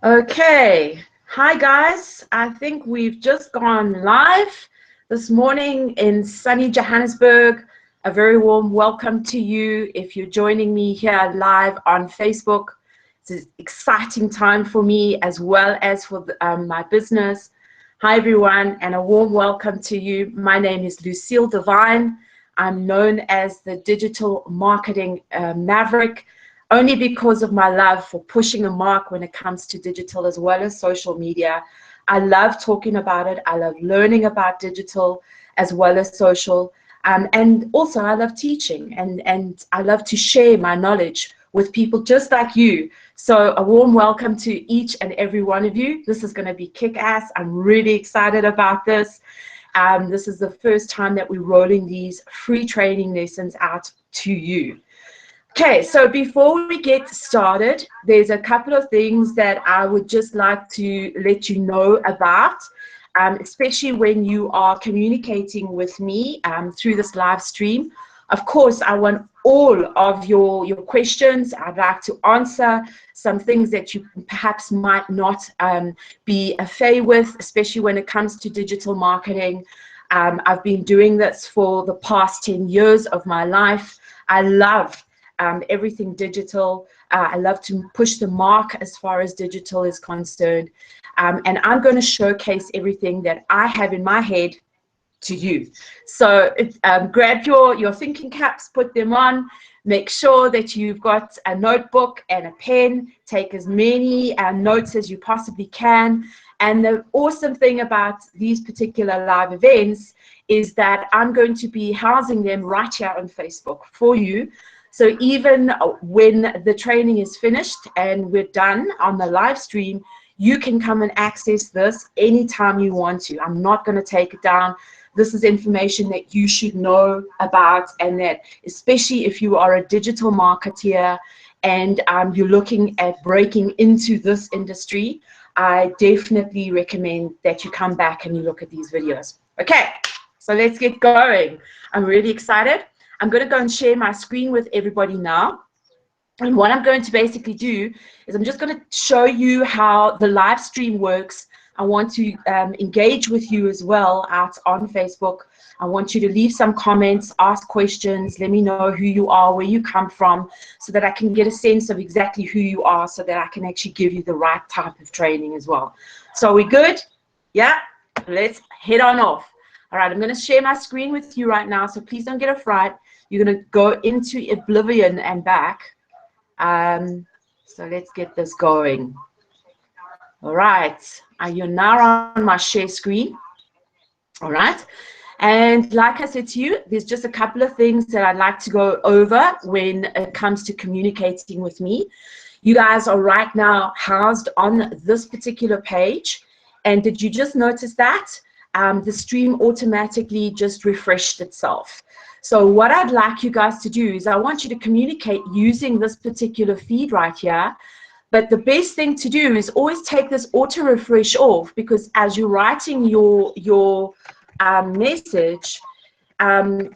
Okay, hi guys. I think we've just gone live this morning in sunny Johannesburg. A very warm welcome to you if you're joining me here live on Facebook. It's an exciting time for me as well as for my business. Hi everyone, and a warm welcome to you. My name is Lucille Devine. I'm known as the Digital Marketing Maverick, only because of my love for pushing a mark when it comes to digital as well as social media. I love talking about it. I love learning about digital as well as social. And also I love teaching and I love to share my knowledge with people just like you. So a warm welcome to each and every one of you. This is going to be kick-ass. I'm really excited about this. This is the first time that we're rolling these free training lessons out to you. Okay, so before we get started, there's a couple of things that I would just like to let you know about, especially when you are communicating with me through this live stream. Of course, I want all of your questions. I'd like to answer some things that you perhaps might not be au fait with, especially when it comes to digital marketing. I've been doing this for the past 10 years of my life. I love everything digital. I love to push the mark as far as digital is concerned. And I'm going to showcase everything that I have in my head to you. So grab your thinking caps, put them on, make sure that you've got a notebook and a pen, take as many notes as you possibly can. And the awesome thing about these particular live events is that I'm going to be housing them right here on Facebook for you. So even when the training is finished and we're done on the live stream, you can come and access this anytime you want to. I'm not going to take it down. This is information that you should know about, and that especially if you are a digital marketeer and you're looking at breaking into this industry, I definitely recommend that you come back and you look at these videos. Okay, so let's get going. I'm really excited. I'm going to go and share my screen with everybody now. And what I'm going to basically do is I'm just going to show you how the live stream works. I want to engage with you as well out on Facebook. I want you to leave some comments, ask questions, let me know who you are, where you come from, so that I can get a sense of exactly who you are, so that I can actually give you the right type of training as well. So are we good? Yeah? Let's head on off. All right, I'm going to share my screen with you right now, so please don't get a fright. You're going to go into oblivion and back. So let's get this going. All right, you're now on my share screen. All right, and like I said to you, there's just a couple of things that I'd like to go over when it comes to communicating with me. You guys are right now housed on this particular page, and did you just notice that the stream automatically just refreshed itself? So what I'd like you guys to do is I want you to communicate using this particular feed right here. But the best thing to do is always take this auto refresh off, because as you're writing your message,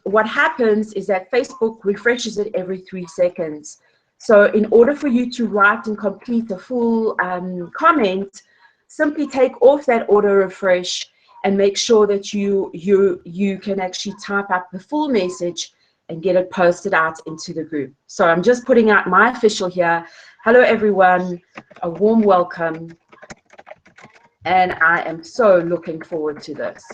what happens is that Facebook refreshes it every 3 seconds. So in order for you to write and complete a full comment, simply take off that auto refresh and make sure that you can actually type up the full message and get it posted out into the group. So I'm just putting out my official here. Hello everyone, a warm welcome, and I am so looking forward to this.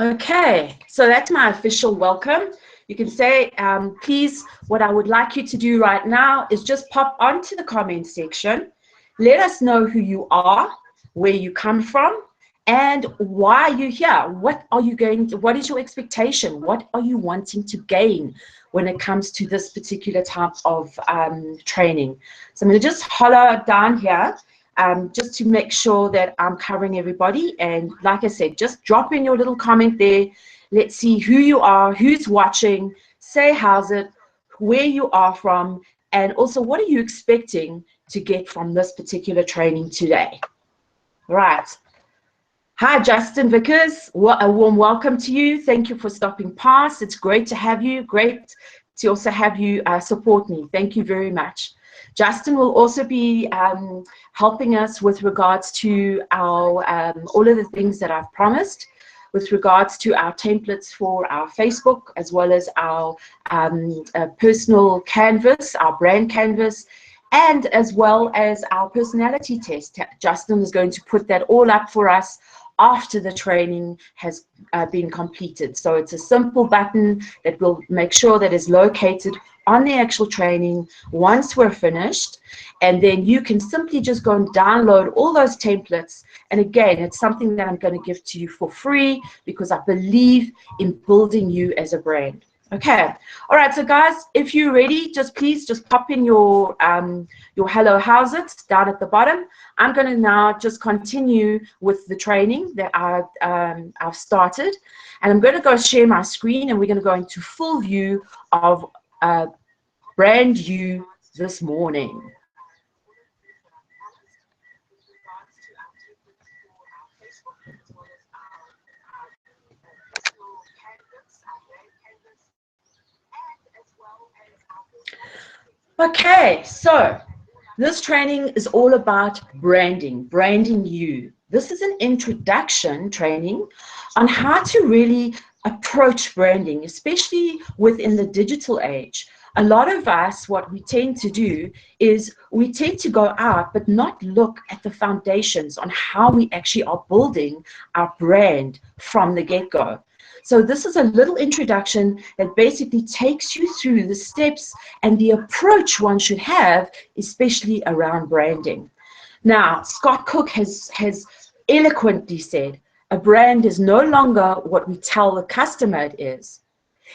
Okay, so that's my official welcome. You can say, please, what I would like you to do right now is just pop onto the comment section. Let us know who you are, where you come from, and why you're here. What are you going to, what is your expectation? What are you wanting to gain when it comes to this particular type of training? So I'm going to just holler down here. Just to make sure that I'm covering everybody. And like I said, just drop in your little comment there. Let's see who you are, who's watching, say how's it, where you are from, and also what are you expecting to get from this particular training today. Right. Hi, Justin Vickers. What a warm welcome to you. Thank you for stopping past. It's great to have you. Great to also have you support me. Thank you very much. Justin will also be helping us with regards to our all of the things that I've promised with regards to our templates for our Facebook, as well as our personal canvas, our brand canvas, and as well as our personality test. Justin is going to put that all up for us after the training has been completed. So it's a simple button that will make sure that is located on the actual training once we're finished, and then you can simply just go and download all those templates. And again, it's something that I'm going to give to you for free because I believe in building you as a brand. Okay, all right, so guys, if you're ready, please pop in your hello, how's it down at the bottom. I'm going to now just continue with the training that I've started, and I'm going to go share my screen, and we're going to go into full view of brand you this morning. Okay, so this training is all about branding you. This is an introduction training on how to really approach branding, especially within the digital age. A lot of us, what we tend to do is we tend to go out but not look at the foundations on how we actually are building our brand from the get-go. So this is a little introduction that basically takes you through the steps and the approach one should have, especially around branding. Now, Scott Cook has eloquently said, a brand is no longer what we tell the customer it is.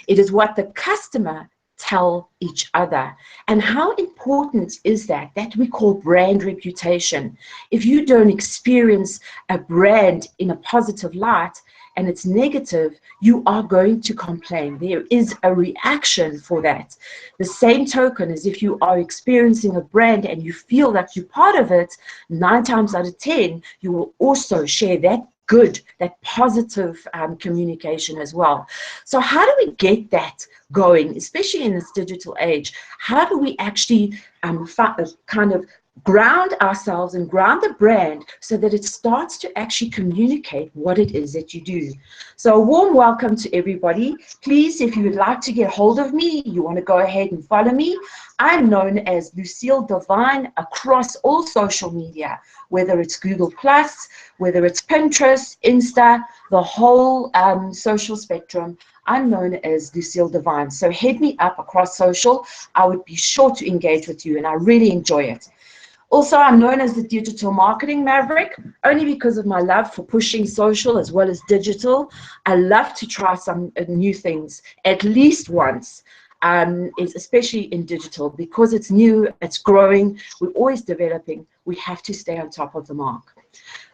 It is what the customer tell each other. And how important is that we call brand reputation? If you don't experience a brand in a positive light and it's negative, you are going to complain. There is a reaction for that. The same token as if you are experiencing a brand and you feel that you're part of it, 9 times out of 10, you will also share that good, that positive communication as well. So how do we get that going, especially in this digital age? How do we actually kind of ground ourselves and ground the brand so that it starts to actually communicate what it is that you do? So a warm welcome to everybody. Please, if you would like to get hold of me, you want to go ahead and follow me. I'm known as Lucille Divine across all social media, whether it's Google+, whether it's Pinterest, Insta, the whole social spectrum. I'm known as Lucille Divine. So head me up across social. I would be sure to engage with you, and I really enjoy it. Also, I'm known as the Digital Marketing Maverick, only because of my love for pushing social as well as digital. I love to try some new things at least once, especially in digital, because it's new, it's growing, we're always developing. We have to stay on top of the mark.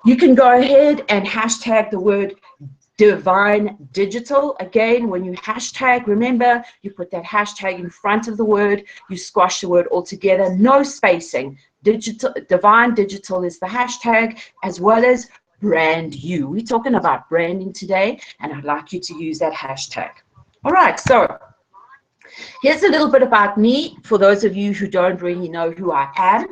You can go ahead and hashtag the word Divine Digital. Again, when you hashtag, remember, you put that hashtag in front of the word, you squash the word altogether, no spacing. Divine Digital is the hashtag, as well as brand you. We're talking about branding today, and I'd like you to use that hashtag. All right, so here's a little bit about me for those of you who don't really know who I am.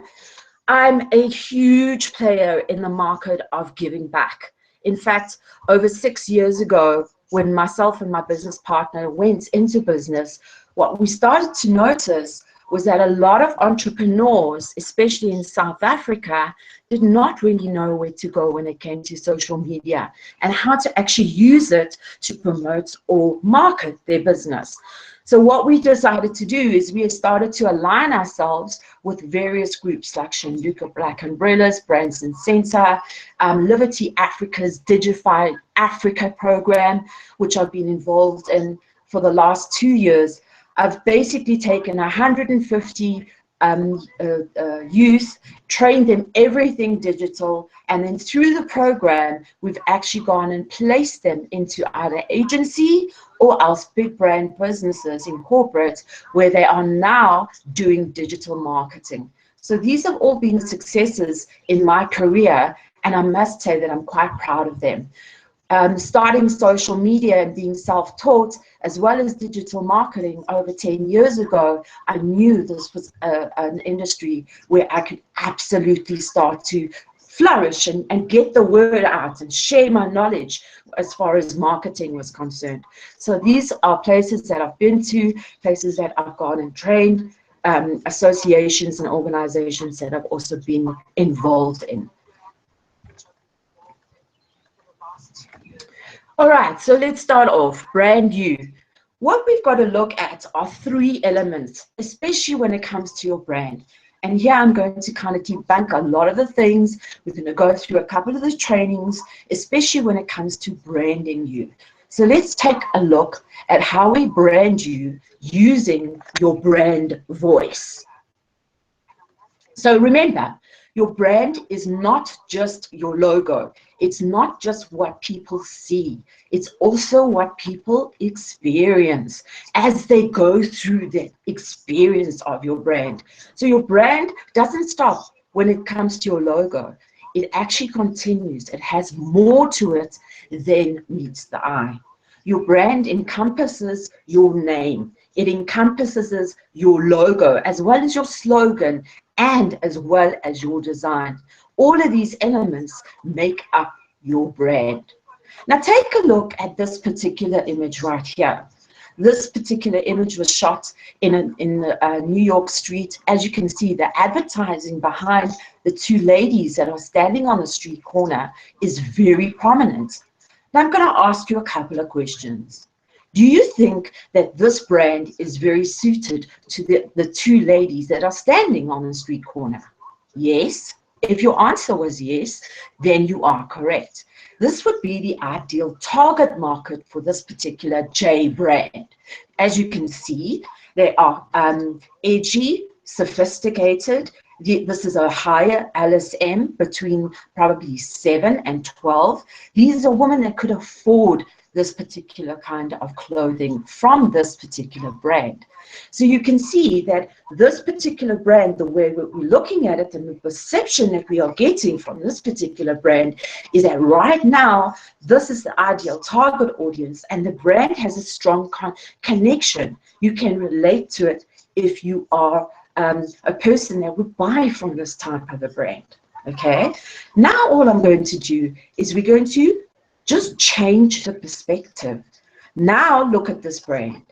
I'm a huge player in the market of giving back. In fact, over 6 years ago, when myself and my business partner went into business, what we started to notice was that a lot of entrepreneurs, especially in South Africa, did not really know where to go when it came to social media and how to actually use it to promote or market their business. So what we decided to do is we started to align ourselves with various groups like Shanduka Black Umbrellas, Brands and Center, Liberty Africa's Digify Africa program, which I've been involved in for the last 2 years. I've basically taken 150 youth, trained them everything digital, and then through the program, we've actually gone and placed them into either agency or else big brand businesses in corporate where they are now doing digital marketing. So these have all been successes in my career, and I must say that I'm quite proud of them. Starting social media and being self-taught, as well as digital marketing over 10 years ago, I knew this was an industry where I could absolutely start to flourish and get the word out and share my knowledge as far as marketing was concerned. So these are places that I've been to, places that I've gone and trained, associations and organizations that I've also been involved in. All right, so let's start off, brand new. What we've got to look at are 3 elements, especially when it comes to your brand. And here I'm going to kind of debunk a lot of the things. We're going to go through a couple of the trainings, especially when it comes to branding you. So let's take a look at how we brand you using your brand voice. So remember, your brand is not just your logo. It's not just what people see. It's also what people experience as they go through the experience of your brand. So your brand doesn't stop when it comes to your logo. It actually continues. It has more to it than meets the eye. Your brand encompasses your name. It encompasses your logo, as well as your slogan, and as well as your design. All of these elements make up your brand. Now take a look at this particular image right here. This particular image was shot in New York street. As you can see, the advertising behind the 2 ladies that are standing on the street corner is very prominent. Now I'm going to ask you a couple of questions. Do you think that this brand is very suited to the 2 ladies that are standing on the street corner? Yes. If your answer was yes, then you are correct. This would be the ideal target market for this particular J brand. As you can see, they are edgy, sophisticated. This is a higher LSM between probably 7 and 12. These are women that could afford this particular kind of clothing from this particular brand. So you can see that this particular brand, the way we're looking at it and the perception that we are getting from this particular brand is that right now, this is the ideal target audience and the brand has a strong connection. You can relate to it if you are a person that would buy from this type of a brand. Okay, now all I'm going to do is we're going to just change the perspective. Now look at this brand.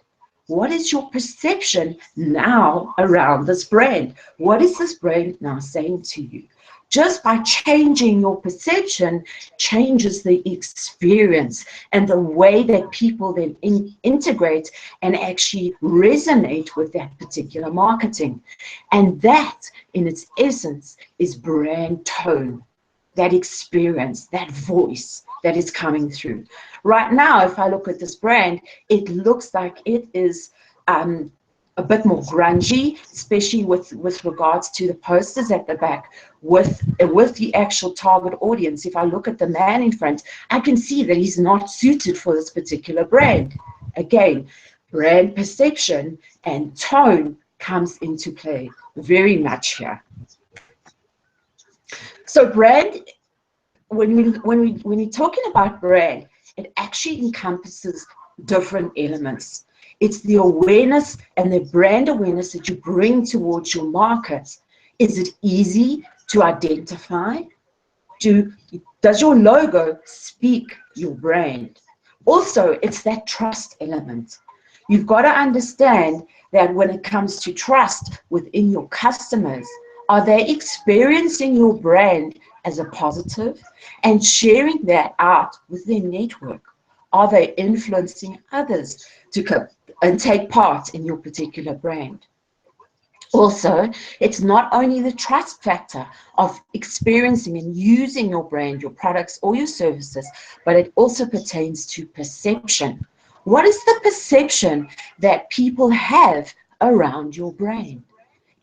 What is your perception now around this brand? What is this brand now saying to you? Just by changing your perception changes the experience and the way that people then integrate and actually resonate with that particular marketing. And that, in its essence, is brand tone, that experience, that voice that is coming through. Right now, if I look at this brand, it looks like it is a bit more grungy, especially with regards to the posters at the back, with the actual target audience. If I look at the man in front, I can see that he's not suited for this particular brand. Again, brand perception and tone comes into play very much here. So brand, when we're talking about brand, it actually encompasses different elements. It's the awareness and the brand awareness that you bring towards your market. Is it easy to identify? Does your logo speak your brand? Also, it's that trust element. You've got to understand that when it comes to trust within your customers, are they experiencing your brand as a positive and sharing that out with their network? Are they influencing others to come and take part in your particular brand? Also, it's not only the trust factor of experiencing and using your brand, your products, or your services, but it also pertains to perception. What is the perception that people have around your brand?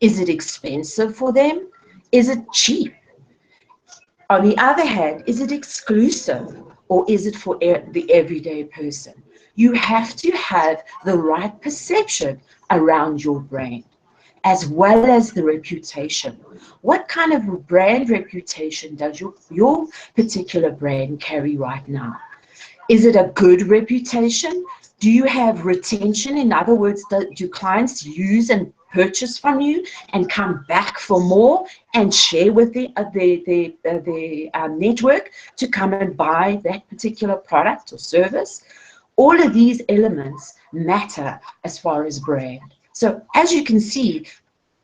Is it expensive for them? Is it cheap? On the other hand, is it exclusive or is it for the everyday person? You have to have the right perception around your brand, as well as the reputation. What kind of brand reputation does your particular brand carry right now? Is it a good reputation? Do you have retention? In other words, do clients use and purchase from you and come back for more and share with the network to come and buy that particular product or service? All of these elements matter as far as brand. So as you can see,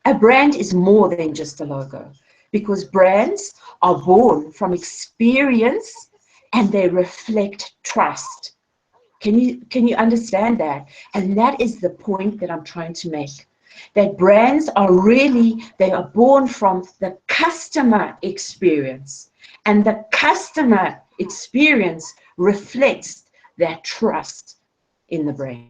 a brand is more than just a logo, because brands are born from experience and they reflect trust. Can you understand that? And that is the point that I'm trying to make. That brands are really, they are born from the customer experience. And the customer experience reflects that trust in the brand.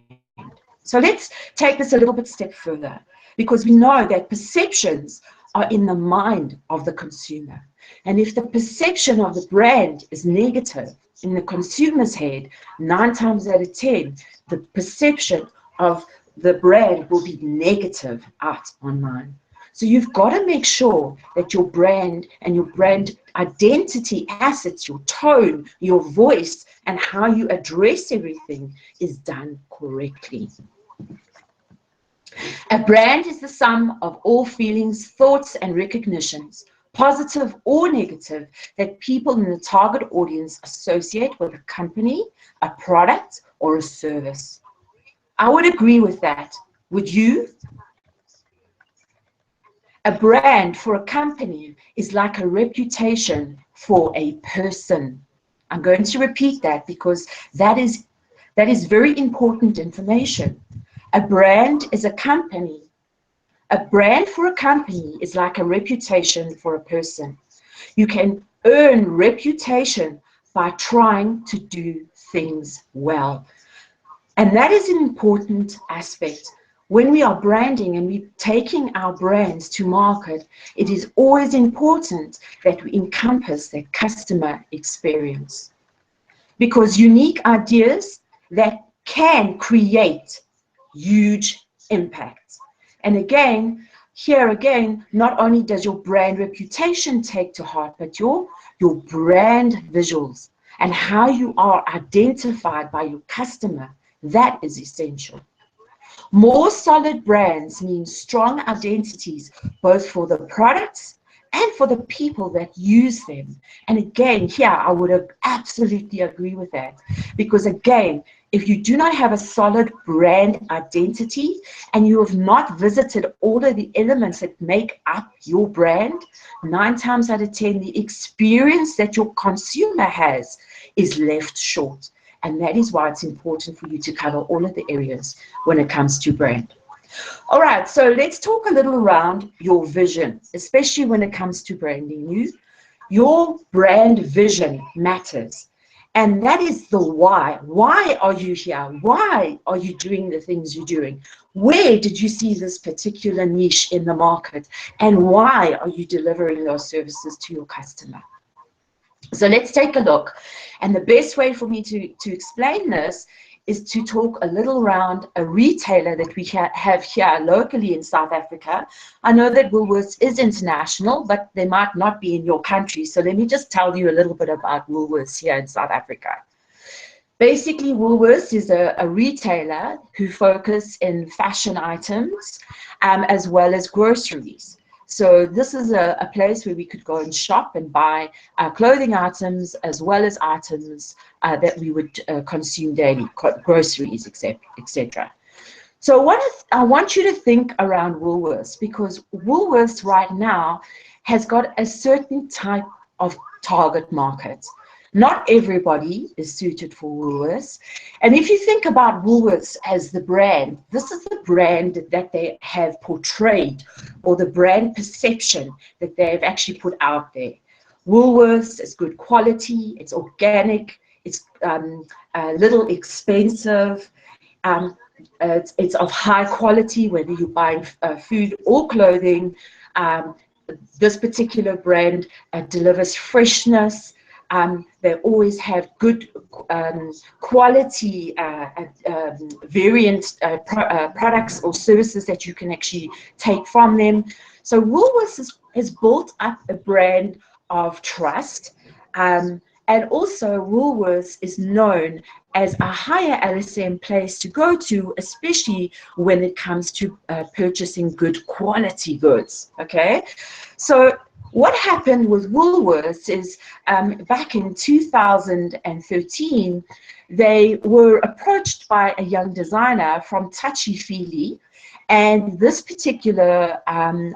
So let's take this a little bit step further, because we know that perceptions are in the mind of the consumer. And if the perception of the brand is negative in the consumer's head, 9 times out of 10, the perception of the brand will be negative out online. So you've got to make sure that your brand and your brand identity assets, your tone, your voice, and how you address everything is done correctly. A brand is the sum of all feelings, thoughts, and recognitions, positive or negative, that people in the target audience associate with a company, a product, or a service. I would agree with that. Would you? A brand for a company is like a reputation for a person. I'm going to repeat that because that is very important information. A brand is a company. A brand for a company is like a reputation for a person. You can earn reputation by trying to do things well. And that is an important aspect. When we are branding and we're taking our brands to market, it is always important that we encompass that customer experience. Because unique ideas that can create huge impact. And again, here again, not only does your brand reputation take to heart, but your brand visuals and how you are identified by your customer, that is essential. More solid brands mean strong identities, both for the products and for the people that use them. And again, here, I would absolutely agree with that. Because again, if you do not have a solid brand identity and you have not visited all of the elements that make up your brand, 9 times out of 10, the experience that your consumer has is left short. And that is why it's important for you to cover all of the areas when it comes to brand. All right, so let's talk a little around your vision, especially when it comes to branding. Your brand vision matters. And that is the why. Why are you here? Why are you doing the things you're doing? Where did you see this particular niche in the market? And why are you delivering those services to your customer? So let's take a look. And the best way for me to explain this is to talk a little around a retailer that we have here locally in South Africa. I know that Woolworths is international, but they might not be in your country. So let me just tell you a little bit about Woolworths here in South Africa. Basically, Woolworths is a retailer who focus in fashion items as well as groceries. So this is a place where we could go and shop and buy clothing items as well as items that we would consume daily, groceries, etc. So I want you to think around Woolworths, because Woolworths right now has got a certain type of target market. Not everybody is suited for Woolworths. And if you think about Woolworths as the brand, this is the brand that they have portrayed, or the brand perception that they've actually put out there. Woolworths is good quality, it's organic, it's a little expensive, um, it's of high quality, whether you're buying food or clothing. Um, this particular brand delivers freshness. They always have good quality variant products or services that you can actually take from them. So Woolworths has built up a brand of trust. And also Woolworths is known as a higher LSM place to go to, especially when it comes to purchasing good quality goods, okay? So what happened with Woolworths is back in 2013, they were approached by a young designer from Touchy Feely, and this particular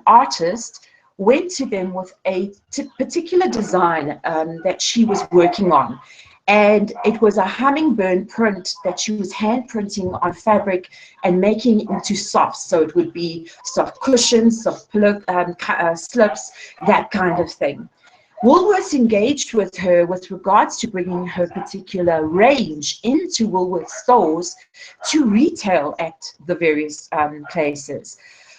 artist went to them with a particular design that she was working on. And it was a hummingbird print that she was hand printing on fabric and making it into softs. So it would be soft cushions, soft pillow slips, that kind of thing. Woolworths engaged with her with regards to bringing her particular range into Woolworths stores to retail at the various places.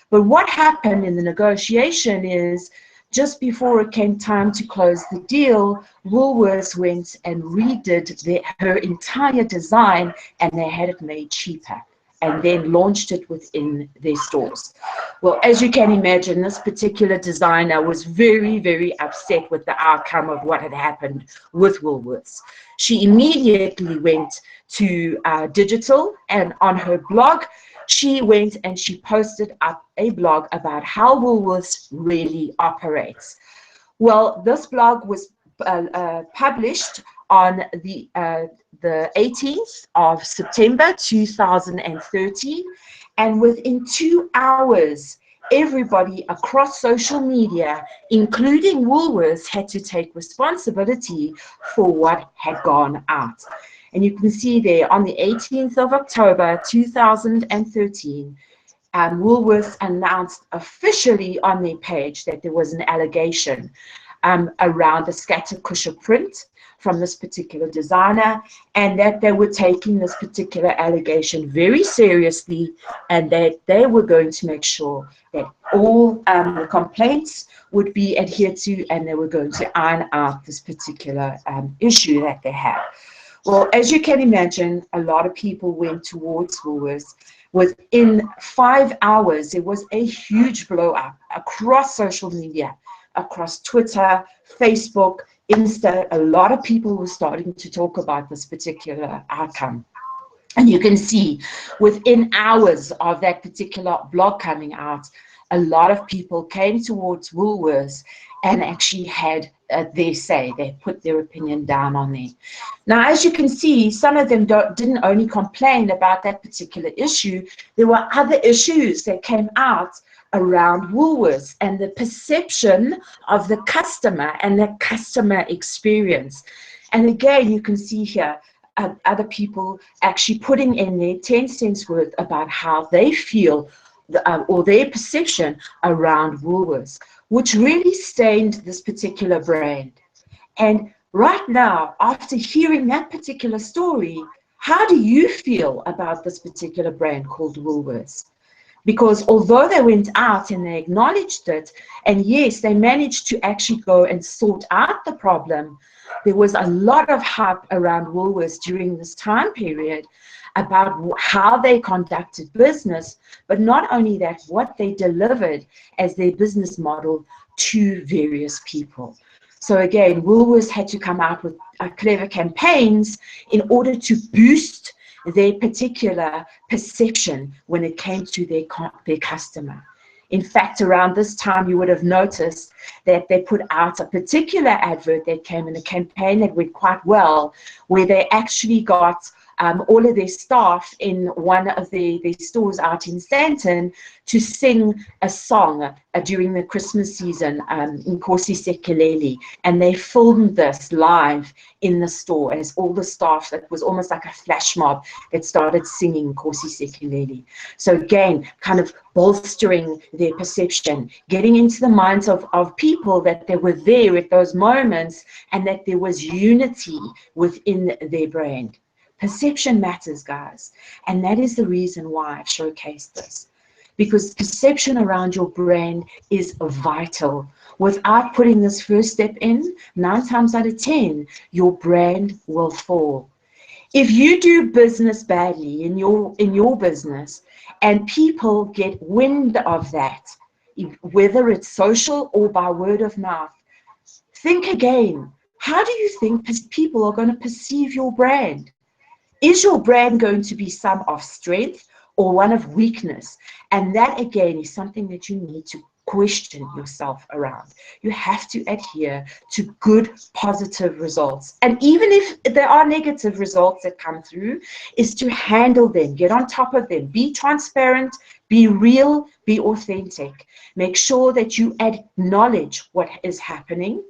But what happened in the negotiation is, just before it came time to close the deal, Woolworths went and redid her entire design, and they had it made cheaper and then launched it within their stores. Well, as you can imagine, this particular designer was very, very upset with the outcome of what had happened with Woolworths. She immediately went to digital, and on her blog, she went and she posted up a blog about how Woolworths really operates. Well, this blog was published on the 18th of September 2013, and within 2 hours, everybody across social media, including Woolworths, had to take responsibility for what had gone out. And you can see there on the 18th of October 2013, Woolworths announced officially on their page that there was an allegation around the scatter cushion print from this particular designer, and that they were taking this particular allegation very seriously, and that they were going to make sure that all the complaints would be adhered to, and they were going to iron out this particular issue that they had. Well, as you can imagine, a lot of people went towards Woolworths. Within 5 hours, there was a huge blow up across social media, across Twitter, Facebook, Insta. A lot of people were starting to talk about this particular outcome. And you can see within hours of that particular blog coming out, a lot of people came towards Woolworths and actually had their say. They put their opinion down on there. Now, as you can see, some of them didn't only complain about that particular issue. There were other issues that came out around Woolworths and the perception of the customer and the customer experience. And again, you can see here other people actually putting in their 10 cents worth about how they feel or their perception around Woolworths, which really stained this particular brand. And right now, after hearing that particular story, how do you feel about this particular brand called Woolworths? Because although they went out and they acknowledged it, and yes, they managed to actually go and sort out the problem, there was a lot of hype around Woolworths during this time period about how they conducted business, but not only that, what they delivered as their business model to various people. So again, Woolworths had to come out with clever campaigns in order to boost their particular perception when it came to their customer. In fact, around this time, you would have noticed that they put out a particular advert that came in a campaign that went quite well, where they actually got all of their staff in one of their stores out in Stanton to sing a song during the Christmas season in Nkosi Sikeleli, and they filmed this live in the store as all the staff, it was almost like a flash mob that started singing Nkosi Sikeleli. So again, kind of bolstering their perception, getting into the minds of people that they were there at those moments and that there was unity within their brand. Perception matters, guys, and that is the reason why I've showcased this, because perception around your brand is vital. Without putting this first step in, 9 times out of 10, your brand will fall. If you do business badly in your business and people get wind of that, whether it's social or by word of mouth, think again. How do you think people are going to perceive your brand? Is your brand going to be some of strength or one of weakness? And that again is something that you need to question yourself around. You have to adhere to good, positive results. And even if there are negative results that come through, is to handle them, get on top of them, be transparent, be real, be authentic. Make sure that you acknowledge what is happening.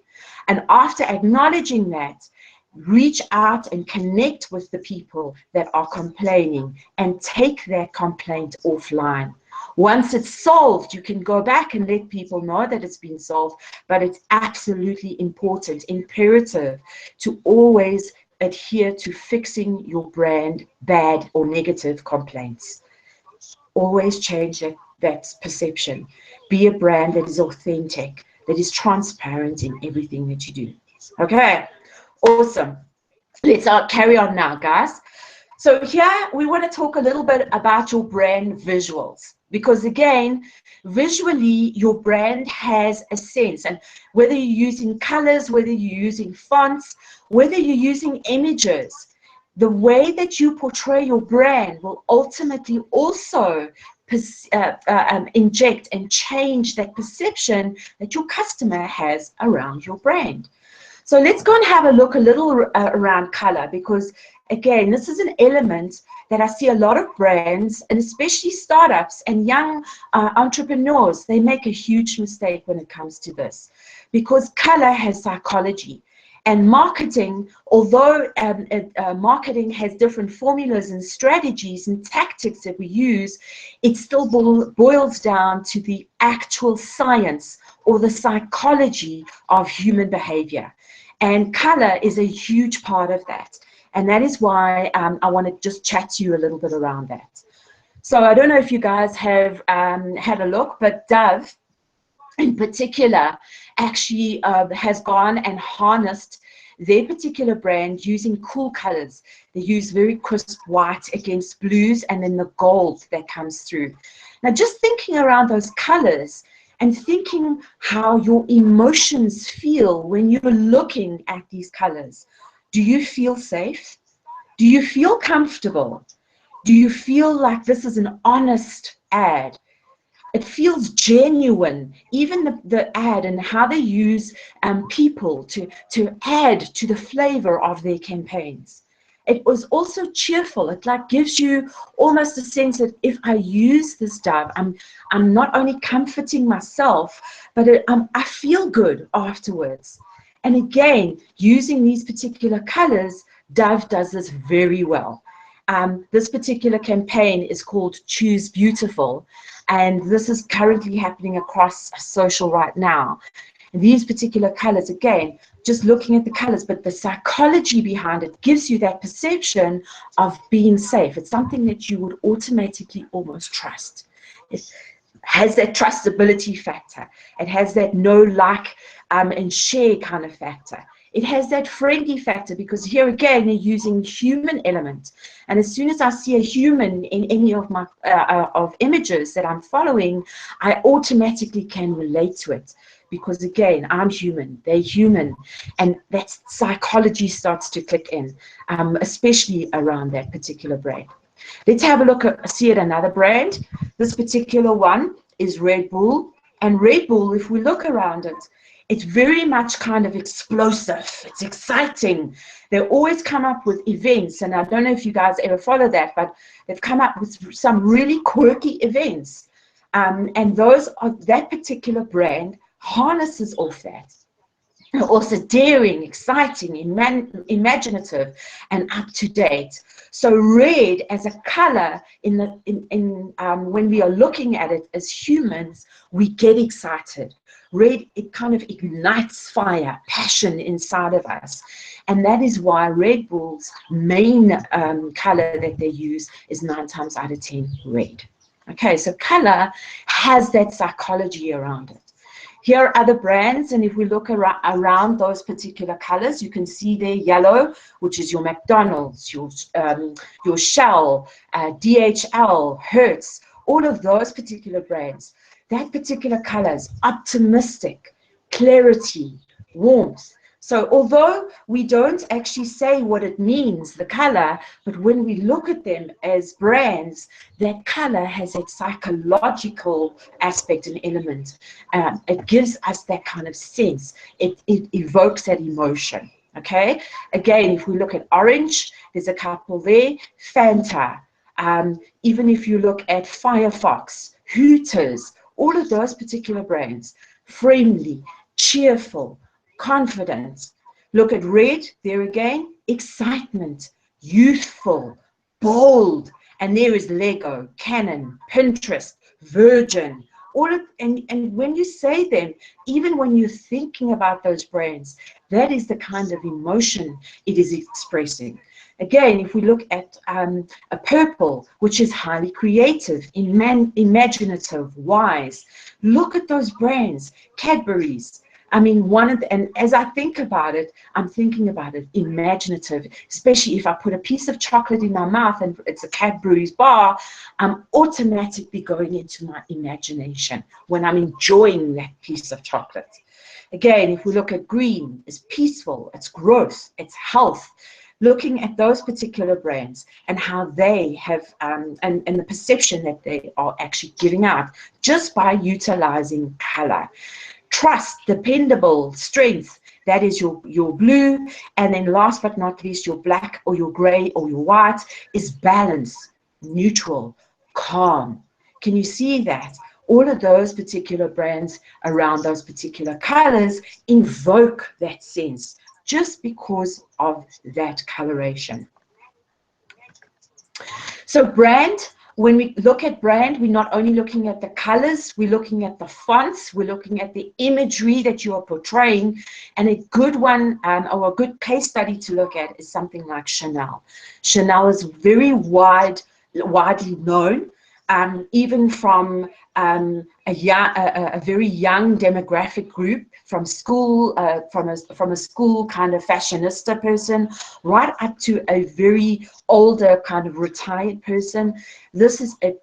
And after acknowledging that, reach out and connect with the people that are complaining and take that complaint offline. Once it's solved, you can go back and let people know that it's been solved, but it's absolutely important, imperative to always adhere to fixing your brand bad or negative complaints. Always change that perception. Be a brand that is authentic, that is transparent in everything that you do. Okay. Awesome. Let's carry on now, guys. So here we want to talk a little bit about your brand visuals, because again, visually your brand has a sense, and whether you're using colors, whether you're using fonts, whether you're using images, the way that you portray your brand will ultimately also inject and change that perception that your customer has around your brand. So let's go and have a look a little around color, because again, this is an element that I see a lot of brands, and especially startups and young entrepreneurs, they make a huge mistake when it comes to this, because color has psychology. And marketing, although marketing has different formulas and strategies and tactics that we use, it still boils down to the actual science or the psychology of human behavior. And color is a huge part of that. And that is why I want to just chat to you a little bit around that. So I don't know if you guys have had a look, but Dove in particular actually has gone and harnessed their particular brand using cool colors. They use very crisp white against blues, and then the gold that comes through. Now, just thinking around those colors and thinking how your emotions feel when you're looking at these colors. Do you feel safe? Do you feel comfortable? Do you feel like this is an honest ad? It feels genuine, even the ad and how they use people to add to the flavor of their campaigns. It was also cheerful. It like gives you almost a sense that if I use this Dove, I'm not only comforting myself, but I feel good afterwards. And again, using these particular colors, Dove does this very well. This particular campaign is called Choose Beautiful, and this is currently happening across social right now. And these particular colors, again, just looking at the colors, but the psychology behind it gives you that perception of being safe. It's something that you would automatically almost trust. It has that trustability factor. It has that know, like, and share kind of factor. It has that friendly factor, because here again, they're using human element. And as soon as I see a human in any of my of images that I'm following, I automatically can relate to it. Because again, I'm human, they're human. And that psychology starts to click in, especially around that particular brand. Let's have a look at another brand. This particular one is Red Bull. And Red Bull, if we look around it, It's very much kind of explosive. It's exciting. They always come up with events, and I don't know if you guys ever follow that, but they've come up with some really quirky events. And those are, that particular brand harnesses off that. Also daring, exciting, imaginative, and up to date. So red as a color when we are looking at it as humans, we get excited. Red, it kind of ignites fire, passion inside of us. And that is why Red Bull's main color that they use is 9 times out of 10 red. Okay, so color has that psychology around it. Here are other brands, and if we look around those particular colors, you can see there yellow, which is your McDonald's, your Shell, DHL, Hertz, all of those particular brands. That particular color is optimistic, clarity, warmth. So although we don't actually say what it means, the color, but when we look at them as brands, that color has a psychological aspect and element. It gives us that kind of sense. It evokes that emotion. Okay. Again, if we look at orange, there's a couple there. Fanta. Even if you look at Firefox, Hooters, all of those particular brands, friendly, cheerful, confident. Look at red, there again, excitement, youthful, bold. And there is Lego, Canon, Pinterest, Virgin, all of, and when you say them, even when you're thinking about those brands, that is the kind of emotion it is expressing. Again, if we look at a purple, which is highly creative, imaginative, wise, look at those brands, Cadbury's. I mean, and as I think about it, I'm thinking about it imaginative, especially if I put a piece of chocolate in my mouth and it's a Cadbury's bar, I'm automatically going into my imagination when I'm enjoying that piece of chocolate. Again, if we look at green, it's peaceful, it's growth, it's health. Looking at those particular brands and how they have, and the perception that they are actually giving out just by utilizing color. Trust, dependable, strength, that is your blue. And then last but not least, your black or your gray or your white is balance, neutral, calm. Can you see that? All of those particular brands around those particular colors invoke that sense just because of that coloration. So brand, when we look at brand, we're not only looking at the colors, we're looking at the fonts, we're looking at the imagery that you are portraying. And a good one, or a good case study to look at is something like Chanel. Chanel is very widely known, even from a very young demographic group, from school, from a school kind of fashionista person, right up to a very older kind of retired person. This is a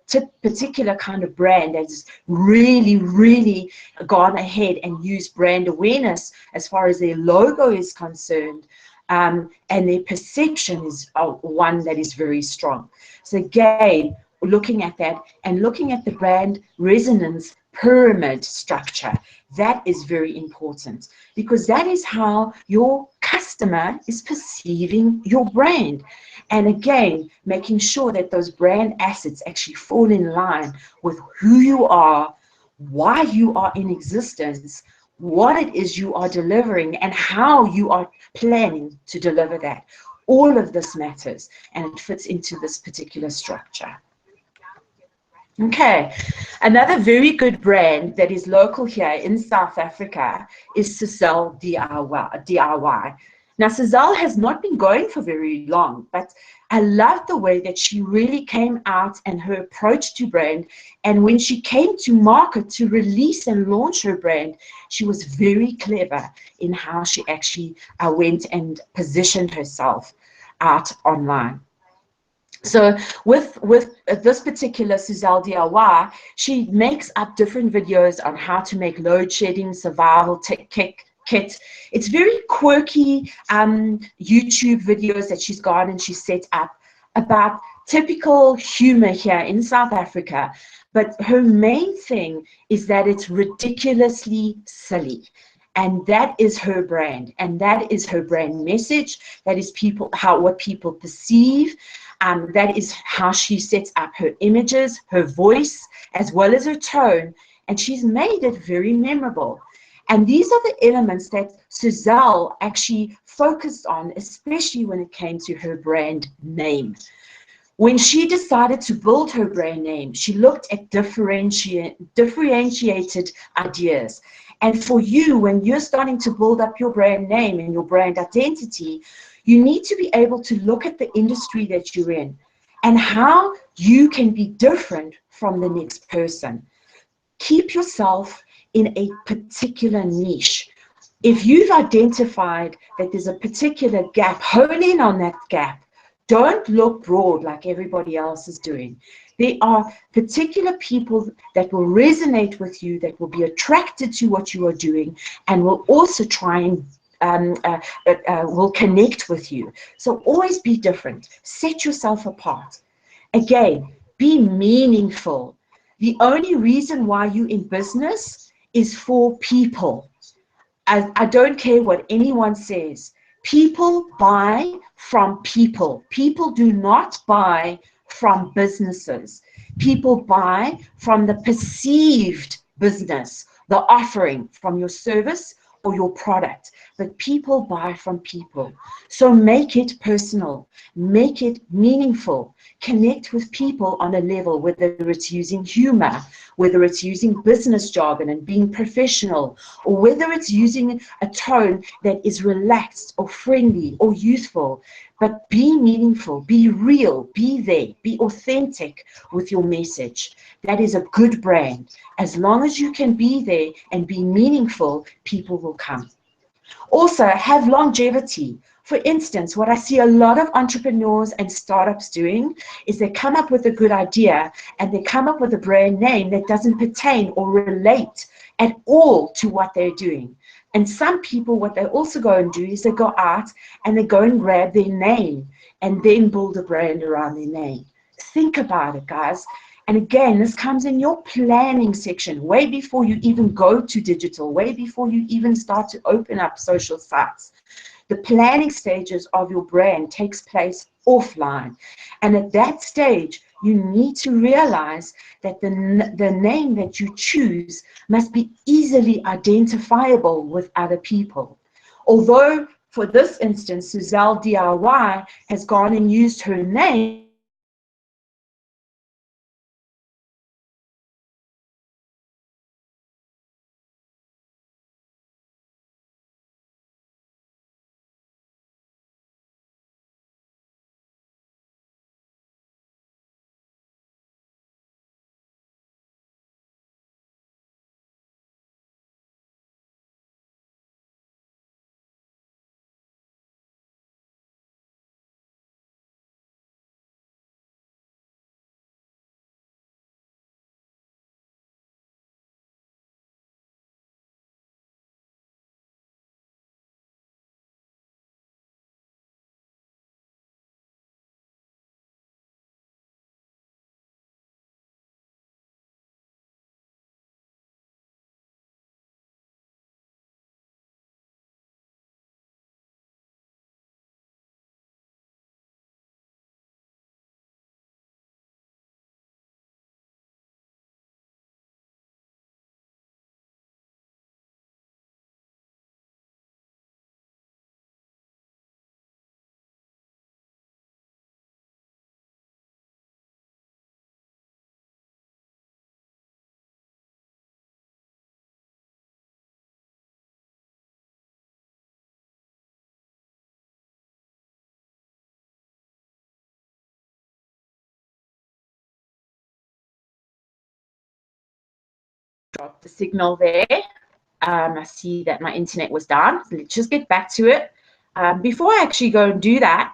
particular kind of brand that has really, really gone ahead and used brand awareness as far as their logo is concerned. And their perception is one that is very strong. So again, looking at that and looking at the brand resonance pyramid structure, that is very important, because that is how your customer is perceiving your brand. And again, making sure that those brand assets actually fall in line with who you are, why you are in existence, what it is you are delivering, and how you are planning to deliver that. All of this matters, and it fits into this particular structure. Okay, another very good brand that is local here in South Africa is Sisal DIY. Now, Sisal has not been going for very long, but I love the way that she really came out and her approach to brand. And when she came to market to release and launch her brand, she was very clever in how she actually went and positioned herself out online. So with this particular Sisal DIY, she makes up different videos on how to make load shedding survival kit. It's very quirky YouTube videos that she's got and she's set up about typical humor here in South Africa. But her main thing is that it's ridiculously silly. And that is her brand, and that is her brand message. That is what people perceive. That is how she sets up her images, her voice, as well as her tone, and she's made it very memorable. And these are the elements that Suzelle actually focused on, especially when it came to her brand name. When she decided to build her brand name, she looked at differentiated ideas. And for you, when you're starting to build up your brand name and your brand identity, you need to be able to look at the industry that you're in and how you can be different from the next person. Keep yourself in a particular niche. If you've identified that there's a particular gap, hone in on that gap. Don't look broad like everybody else is doing. There are particular people that will resonate with you, that will be attracted to what you are doing, and will also try and will connect with you. So always be different. Set yourself apart. Again, be meaningful. The only reason why you're in business is for people. I don't care what anyone says. People buy from people. People do not buy from businesses. People buy from the perceived business, the offering from your service or your product. But people buy from people. So make it personal, make it meaningful. Connect with people on a level, whether it's using humor, whether it's using business jargon and being professional, or whether it's using a tone that is relaxed or friendly or youthful. But be meaningful, be real, be there, be authentic with your message. That is a good brand. As long as you can be there and be meaningful, people will come. Also, have longevity. For instance, what I see a lot of entrepreneurs and startups doing is they come up with a good idea and they come up with a brand name that doesn't pertain or relate at all to what they're doing. And some people, what they also go and do is they go out and they go and grab their name and then build a brand around their name. Think about it, guys. And again, this comes in your planning section, way before you even go to digital, way before you even start to open up social sites. The planning stages of your brand takes place offline. And at that stage, you need to realize that the name that you choose must be easily identifiable with other people. Although, for this instance, Suzelle DIY has gone and used her name, dropped the signal there. I see that my internet was down. Let's just get back to it. Before I actually go and do that,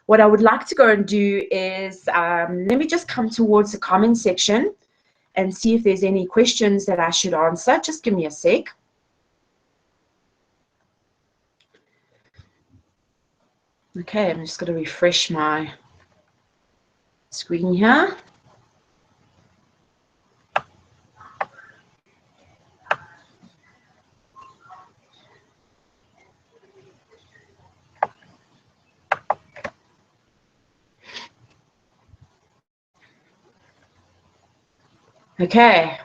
what I would like to go and do is, let me just come towards the comment section and see if there's any questions that I should answer. Just give me a sec. Okay, I'm just going to refresh my screen here. Okay.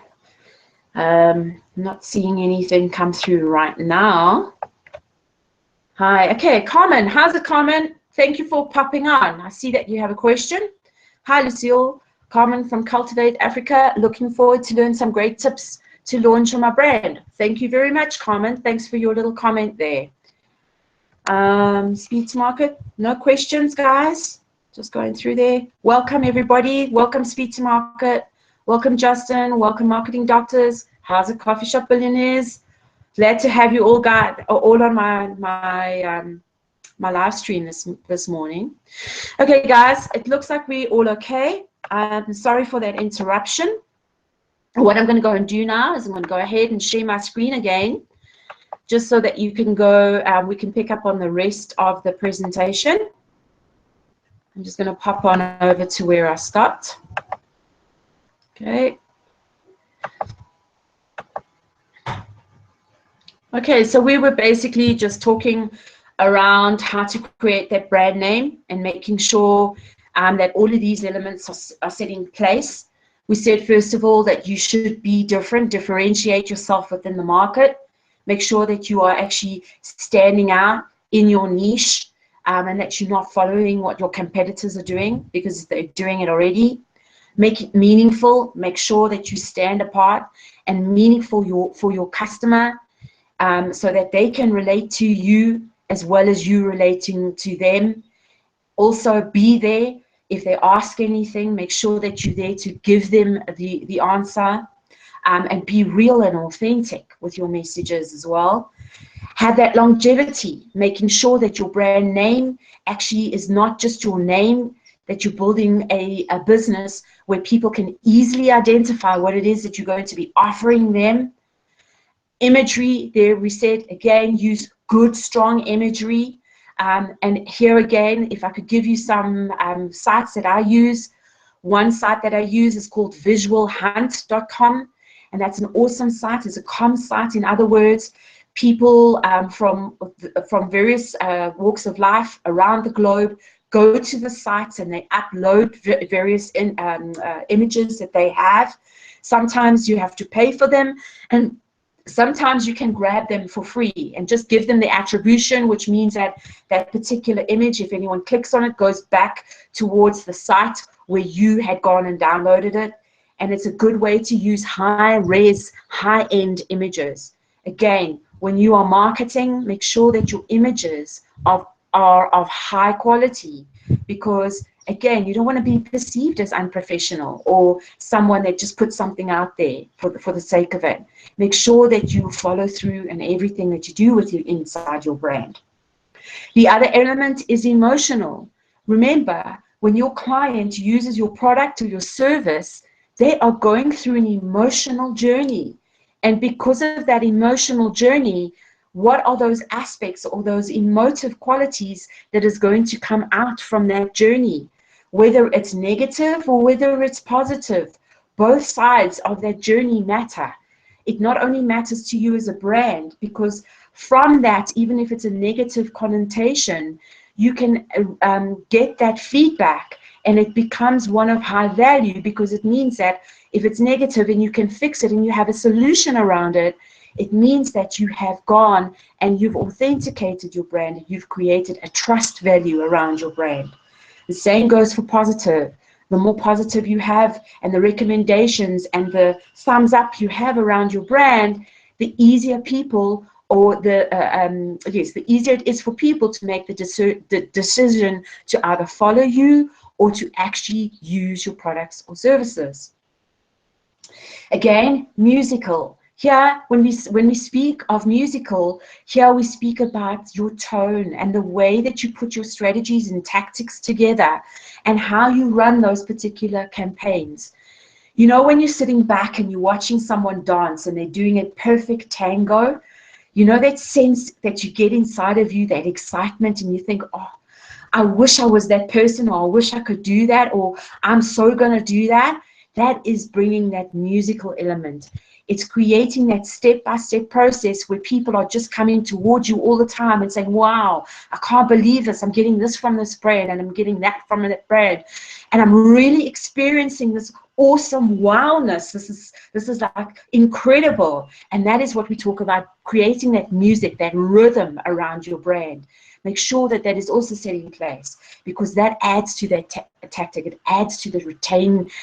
Not seeing anything come through right now. Hi. Okay, Carmen. How's it, Carmen? Thank you for popping on. I see that you have a question. Hi, Lucille. Carmen from Cultivate Africa. Looking forward to learn some great tips to launch on my brand. Thank you very much, Carmen. Thanks for your little comment there. Speed to market. No questions, guys. Just going through there. Welcome, everybody. Welcome, Speed to Market. Welcome, Justin. Welcome, Marketing Doctors. How's it, Coffee Shop Billionaires? Glad to have you all on my live stream this morning. Okay, guys, it looks like we're all okay. Sorry for that interruption. What I'm going to go and do now is I'm going to go ahead and share my screen again, just so that you can go, we can pick up on the rest of the presentation. I'm just going to pop on over to where I stopped. Okay. Okay, so we were basically just talking around how to create that brand name and making sure that all of these elements are set in place. We said, first of all, that you should be different, differentiate yourself within the market, make sure that you are actually standing out in your niche, and that you're not following what your competitors are doing because they're doing it already. Make it meaningful, make sure that you stand apart and meaningful for your customer, so that they can relate to you as well as you relating to them. Also, be there. If they ask anything, make sure that you're there to give them the answer, and be real and authentic with your messages as well. Have that longevity, making sure that your brand name actually is not just your name, that you're building a business where people can easily identify what it is that you're going to be offering them. Imagery, there we said, again, use good, strong imagery. And here again, if I could give you some sites that I use, one site that I use is called visualhunt.com, and that's an awesome site. It's a comm site. In other words, people from various walks of life around the globe go to the sites and they upload various images that they have. Sometimes you have to pay for them, and sometimes you can grab them for free and just give them the attribution, which means that that particular image, if anyone clicks on it, goes back towards the site where you had gone and downloaded it. And it's a good way to use high-res, high-end images. Again, when you are marketing, make sure that your images are of high quality, because again, you don't want to be perceived as unprofessional or someone that just puts something out there for the sake of it. Make sure that you follow through in everything that you do with you inside your brand. The other element is emotional. Remember, when your client uses your product or your service, they are going through an emotional journey. And because of that emotional journey, what are those aspects or those emotive qualities that is going to come out from that journey? Whether it's negative or whether it's positive, both sides of that journey matter. It not only matters to you as a brand, because from that, even if it's a negative connotation, you can get that feedback, and it becomes one of high value, because it means that if it's negative and you can fix it and you have a solution around it, it means that you have gone and you've authenticated your brand and you've created a trust value around your brand. The same goes for positive. The more positive you have and the recommendations and the thumbs up you have around your brand, the easier people the easier it is for people to make the decision to either follow you or to actually use your products or services. Again, musical. Here, when we speak of musical, here we speak about your tone and the way that you put your strategies and tactics together and how you run those particular campaigns. You know, when you're sitting back and you're watching someone dance and they're doing a perfect tango, you know that sense that you get inside of you, that excitement, and you think, oh, I wish I was that person, or I wish I could do that, or I'm so going to do that. That is bringing that musical element. It's creating that step-by-step process where people are just coming towards you all the time and saying, wow, I can't believe this. I'm getting this from this brand and I'm getting that from that brand. And I'm really experiencing this awesome wildness. This is like incredible. And that is what we talk about, creating that music, that rhythm around your brand. Make sure that that is also set in place, because that adds to that tactic. It adds to the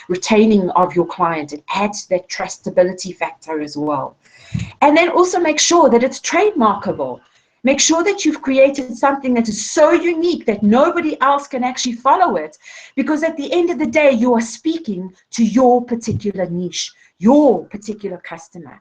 retaining of your client. It adds to that trustability factor as well. And then also make sure that it's trademarkable. Make sure that you've created something that is so unique that nobody else can actually follow it. Because at the end of the day, you are speaking to your particular niche, your particular customer.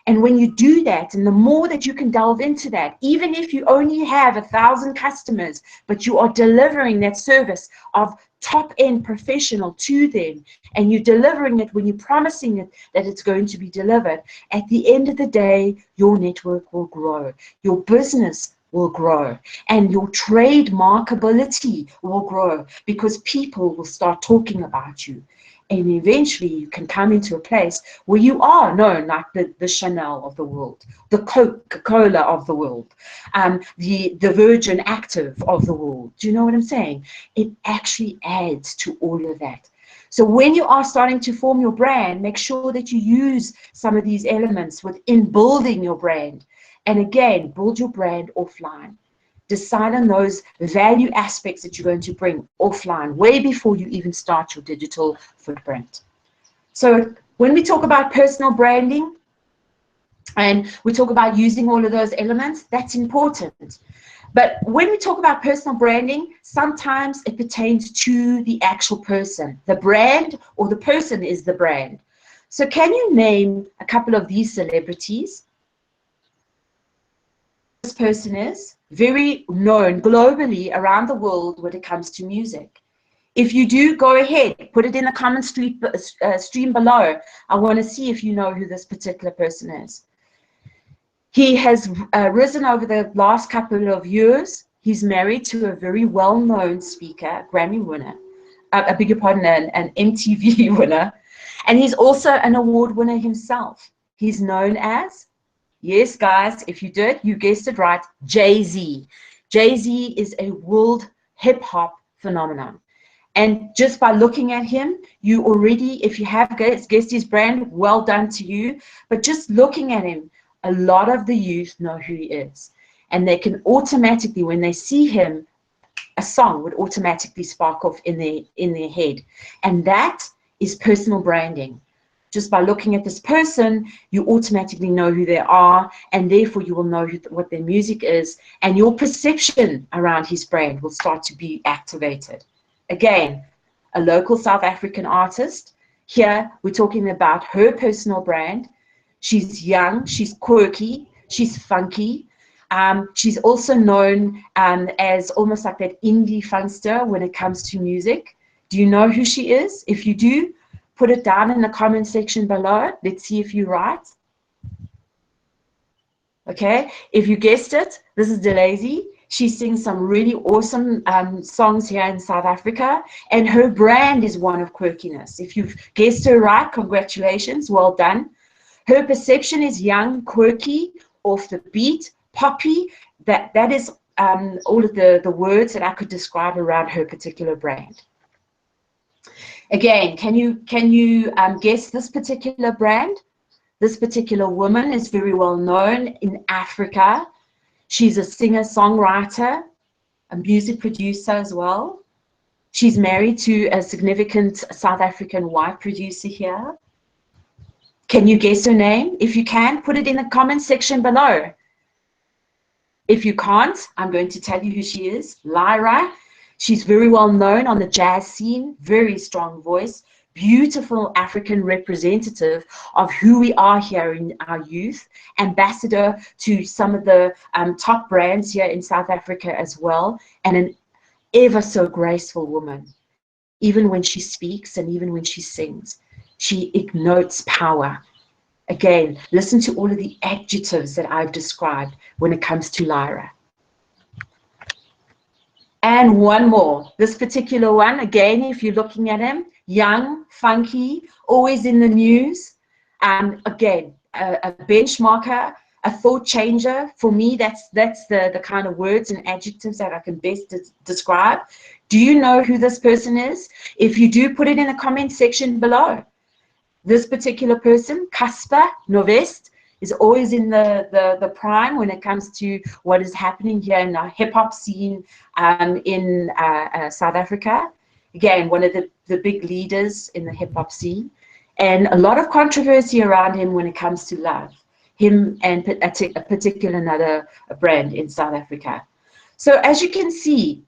And when you do that, and the more that you can delve into that, even if you only have 1,000 customers, but you are delivering that service of top-end professional to them, and you're delivering it when you're promising it that it's going to be delivered, at the end of the day, your network will grow, your business will grow, and your trademarkability will grow, because people will start talking about you. And eventually you can come into a place where you are known like the Chanel of the world, the Coca-Cola of the world, the Virgin Active of the world. Do you know what I'm saying? It actually adds to all of that. So when you are starting to form your brand, make sure that you use some of these elements within building your brand. And again, build your brand offline. Decide on those value aspects that you're going to bring offline way before you even start your digital footprint. So when we talk about personal branding and we talk about using all of those elements, that's important. But when we talk about personal branding, sometimes it pertains to the actual person. The brand or the person is the brand. So can you name a couple of these celebrities? This person is very known globally around the world when it comes to music. If you do, go ahead, put it in the comment stream below. I want to see if you know who this particular person is. He has risen over the last couple of years. He's married to a very well-known speaker, Grammy winner, I beg your pardon, an MTV winner, and he's also an award winner himself. He's known as, yes, guys, if you did, you guessed it right, Jay-Z. Jay-Z is a world hip-hop phenomenon. And just by looking at him, you already, if you have guessed his brand, well done to you. But just looking at him, a lot of the youth know who he is. And they can automatically, when they see him, a song would automatically spark off in their head. And that is personal branding. Just by looking at this person, you automatically know who they are, and therefore you will know what their music is, and your perception around his brand will start to be activated. Again, a local South African artist. Here, we're talking about her personal brand. She's young, she's quirky, she's funky. She's also known as almost like that indie funkster when it comes to music. Do you know who she is? If you do, put it down in the comment section below. Let's see if you're right. Okay, if you guessed it, this is Delaizy. She sings some really awesome songs here in South Africa, and her brand is one of quirkiness. If you've guessed her right, congratulations, well done. Her perception is young, quirky, off the beat, poppy. That is all of the words that I could describe around her particular brand. Again, can you guess this particular brand? This particular woman is very well known in Africa. She's a singer-songwriter, a music producer as well. She's married to a significant South African white producer here. Can you guess her name? If you can, put it in the comment section below. If you can't, I'm going to tell you who she is. Lyra. She's very well known on the jazz scene, very strong voice, beautiful African representative of who we are here in our youth, ambassador to some of the top brands here in South Africa as well, and an ever so graceful woman. Even when she speaks and even when she sings, she ignites power. Again, listen to all of the adjectives that I've described when it comes to Lyra. And one more. This particular one, again, if you're looking at him, young, funky, always in the news. Again, a benchmarker, a thought changer. For me, that's the kind of words and adjectives that I can best describe. Do you know who this person is? If you do, put it in the comment section below. This particular person, Casper Novest, is always in the prime when it comes to what is happening here in the hip-hop scene in South Africa. Again, one of the big leaders in the hip-hop scene. And a lot of controversy around him when it comes to love. Him and a particular another brand in South Africa. So as you can see,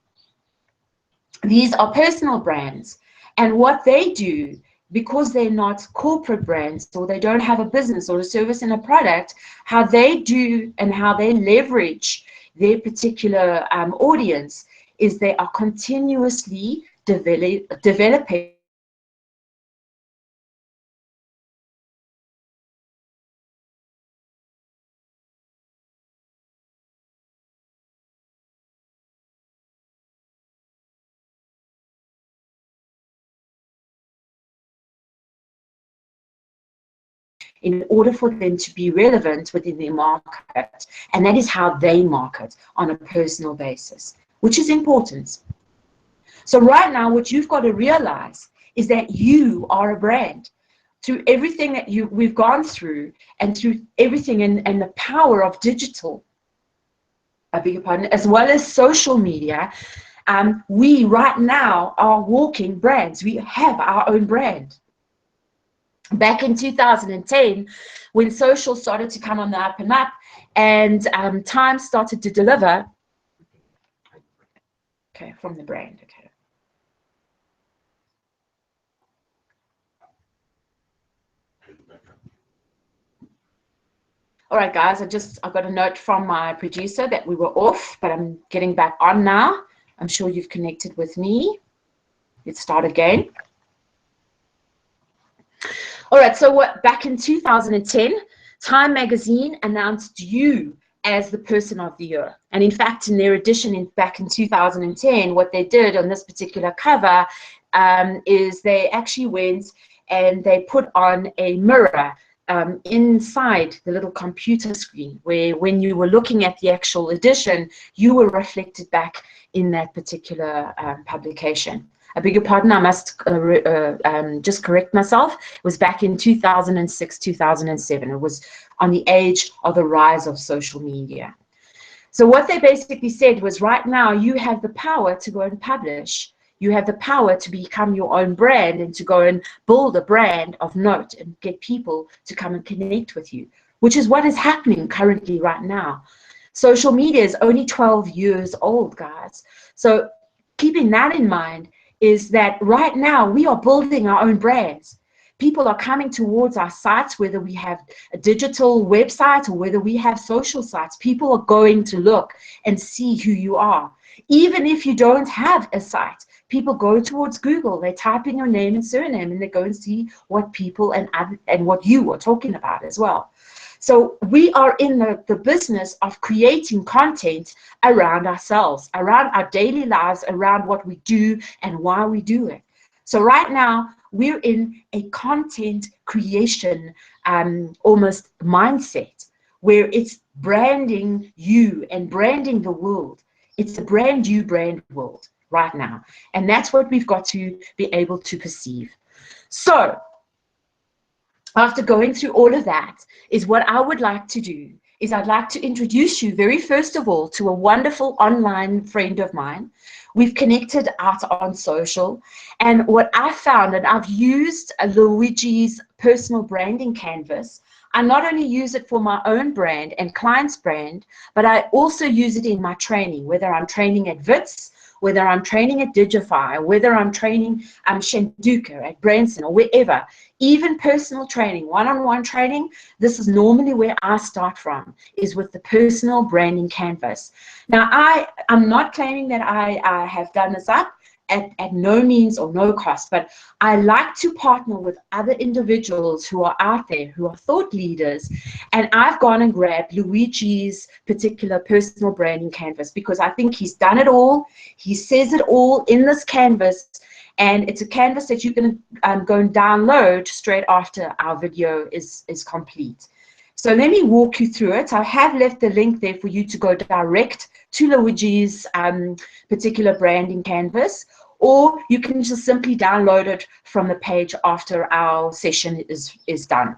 these are personal brands. And what they do, because they're not corporate brands, or they don't have a business or a service and a product, how they do and how they leverage their particular audience is they are continuously developing in order for them to be relevant within their market. And that is how they market on a personal basis, which is important. So right now, what you've got to realize is that you are a brand. Through everything that we've gone through, and through everything and the power of digital, I beg your pardon, as well as social media, we right now are walking brands. We have our own brand. Back in 2010, when social started to come on the up and up, and Time started to deliver, okay, from the brand, okay. All right, guys, I got a note from my producer that we were off, but I'm getting back on now. I'm sure you've connected with me. Let's start again. All right, so back in 2010, Time magazine announced you as the person of the year. And in fact, in their edition back in 2010, what they did on this particular cover is they actually went and they put on a mirror inside the little computer screen, where when you were looking at the actual edition, you were reflected back in that particular publication. I beg your pardon, I must just correct myself. It was back in 2006, 2007. It was on the age of the rise of social media. So what they basically said was, right now you have the power to go and publish. You have the power to become your own brand and to go and build a brand of note and get people to come and connect with you, which is what is happening currently right now. Social media is only 12 years old, guys. So keeping that in mind is that right now we are building our own brands. People are coming towards our sites, whether we have a digital website or whether we have social sites. People are going to look and see who you are. Even if you don't have a site, people go towards Google, they type in your name and surname, and they go and see what people and what you are talking about as well. So we are in the business of creating content around ourselves, around our daily lives, around what we do and why we do it. So right now, we're in a content creation almost mindset, where it's branding you and branding the world. It's a brand new brand world right now. And that's what we've got to be able to perceive. So after going through all of that, is what I would like to do is I'd like to introduce you very first of all to a wonderful online friend of mine. We've connected out on social, and what I found, and I've used Luigi's personal branding canvas. I not only use it for my own brand and client's brand, but I also use it in my training, whether I'm training at WITS, whether I'm training at Digify, whether I'm training Shanduka at Branson or wherever, even personal training, one-on-one training, this is normally where I start from, is with the personal branding canvas. Now, I'm not claiming that I have done this up at no means or no cost, but I like to partner with other individuals who are out there, who are thought leaders, and I've gone and grabbed Luigi's particular personal branding canvas because I think he's done it all. He says it all in this canvas, and it's a canvas that you can go and download straight after our video is complete. So let me walk you through it. I have left the link there for you to go direct to Luigi's particular branding canvas, or you can just simply download it from the page after our session is done.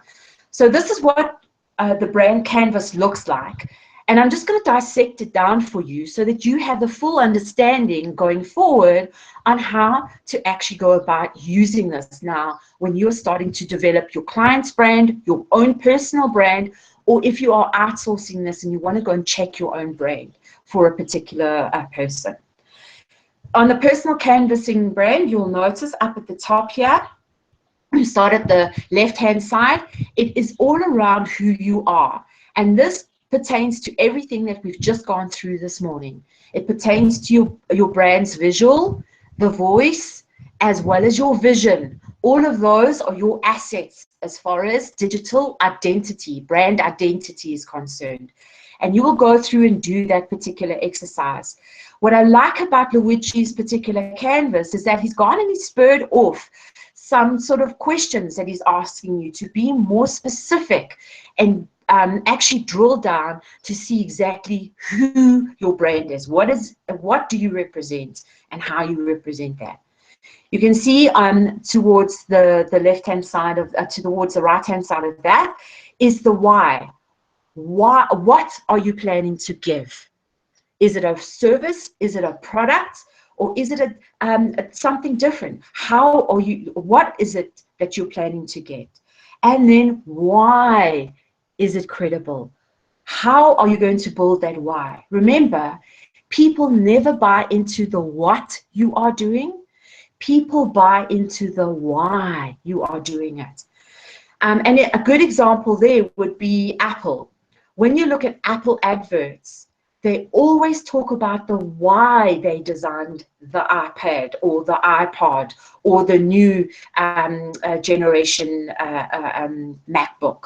So this is what the brand canvas looks like. And I'm just going to dissect it down for you so that you have the full understanding going forward on how to actually go about using this now when you're starting to develop your client's brand, your own personal brand, or if you are outsourcing this and you want to go and check your own brand for a particular person. On the personal canvassing brand, you'll notice up at the top here, you start at the left-hand side, it is all around who you are. And this pertains to everything that we've just gone through this morning. It pertains to your brand's visual, the voice, as well as your vision. All of those are your assets as far as digital identity, brand identity is concerned. And you will go through and do that particular exercise. What I like about Luigi's particular canvas is that he's gone and he's spurred off some sort of questions that he's asking you to be more specific and actually drill down to see exactly who your brand is. What do you represent and how you represent that. You can see towards the left-hand side of, towards the right-hand side of that is the why. What are you planning to give? Is it a service? Is it a product? Or is it something different? What is it that you're planning to get? And then why is it credible? How are you going to build that why? Remember, people never buy into the what you are doing. People buy into the why you are doing it. And a good example there would be Apple. When you look at Apple adverts, they always talk about the why they designed the iPad or the iPod or the new generation MacBook.